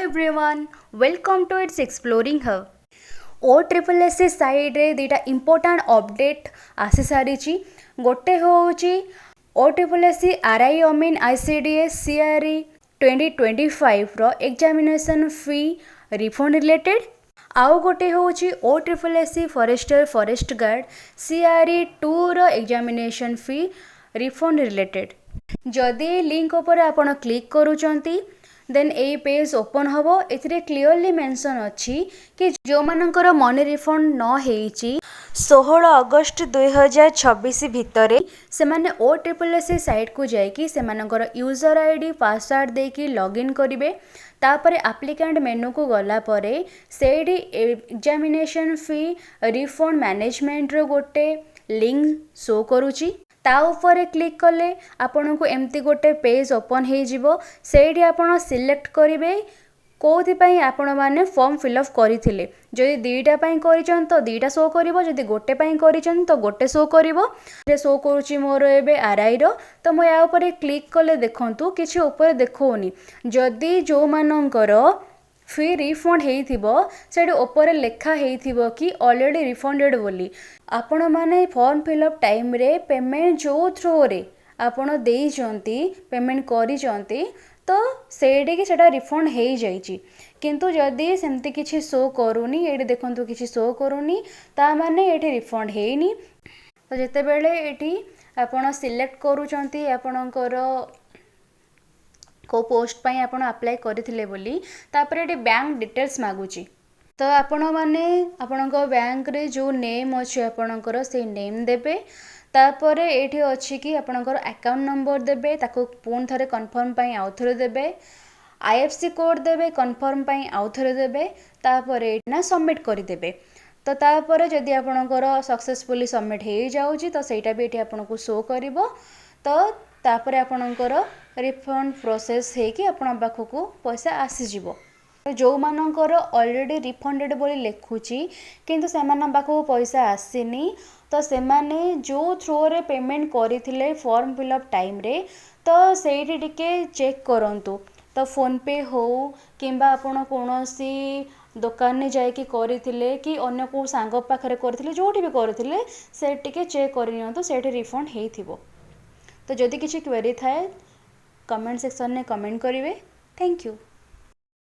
everyone, welcome to its Exploring Hub. OSSC side रे दीटा important update आसी सारी गोटे हूँ OSSC RI अमीन ICDS CRE 2025 रो एग्जामिनेशन फी रिफंड रिलेटेड आउ गोटे हूँ OSSC forester forest guard CRE 2 रो एग्जामिनेशन फी रिफंड रिलेटेड जदि लिंक उपर आपण क्लिक करूचंती देन ए पेज ओपन हम ए क्लीयरली मेंशन अच्छी कि जो मानकर मनी रिफंड न होईची 16 अगस्त 2026 भितर से माने OSSC साइट को जाइकी से मानकर यूजर आईडी पासवर्ड देकी लॉगिन करेंगे तापर एप्लिकेंट मेनू को गला परे सेडी एग्जामिनेशन फी रिफंड मैनेजमेंट रो गोटे लिंक शो करूची ता ऊपर क्लिक कले आपन को एमती गोटे पेज ओपन हो जिवो सेठी आपन सिलेक्ट करेंगे कौथि आपण मैंने फॉर्म फिलअप करथिले जदि दुईटा करिचन तो दुईटा शो करिवो जदि गोटे करिचन तो गोटे शो करिवो शो करूची मोर एबे आरआई रो तो मो या ऊपर क्लिक कले देखंतु किछि ऊपर देखौनी जदि जो मानकर फी रिफंड होइथिबो सेठी ऊपर लेखा होइथिबो कि ऑलरेडी रिफंडेड बोली आपण माने फॉर्म फिलअप टाइम रे पेमेंट जो थ्रो रे आपण देइचंती पेमेंट करिचंती तो सेठी सेटा रिफंड हो जाइए किंतु जदि सेमती किसी शो करूनी ये देखो किसी शो करूनी ता माने ये रिफंड होनी तो जिते बेले ये आपड़ सिलेक्ट करूचंती आपणकर को पोस्ट पाई आपण अप्लाई करथिले बोली तापर ये बैंक डिटेल्स मागुची तो आपण माने आपण बैंक रे जो नेम अच्छे आपणकर से नेम देबे तापर ये अच्छी कि आपणकर अकाउंट नंबर देबे ताको पुन थरे कन्फर्म पाई आउ थरे देबे IFSC कोड देबे कन्फर्म पाई आउ थरे देबे तापर ना सबमिट करि देबे तो तापर जदि आपणकर सक्सेसफुली सबमिट हो जाउची तो सेटा भी एठी आपनको शो करिवो तो तापर आपणकर रिफंड प्रोसेस हे कि आपण पाखकू पैसा आसी जिवो जो मानकर ऑलरेडी रिफंडेड बोली लिखुची किंतु से पाखकू पैसा आसीनी तो से माने जो थ्रो रे पेमेंट करथिले फॉर्म फिलअप टाइम रे तो सेठी टिके चेक करंतु तो फोन पे हो किंबा आपण कोनोसी दुकान ने जाइकी करथिले कि अन्य को सांग पाखरे करथिले जोठी भी करथिले से टिके चेक करनियंतु सेठी रिफंड हेइथिबो तो जदि किछि क्वेरी थाए कमेंट सेक्शन में कमेंट करिवे थैंक यू।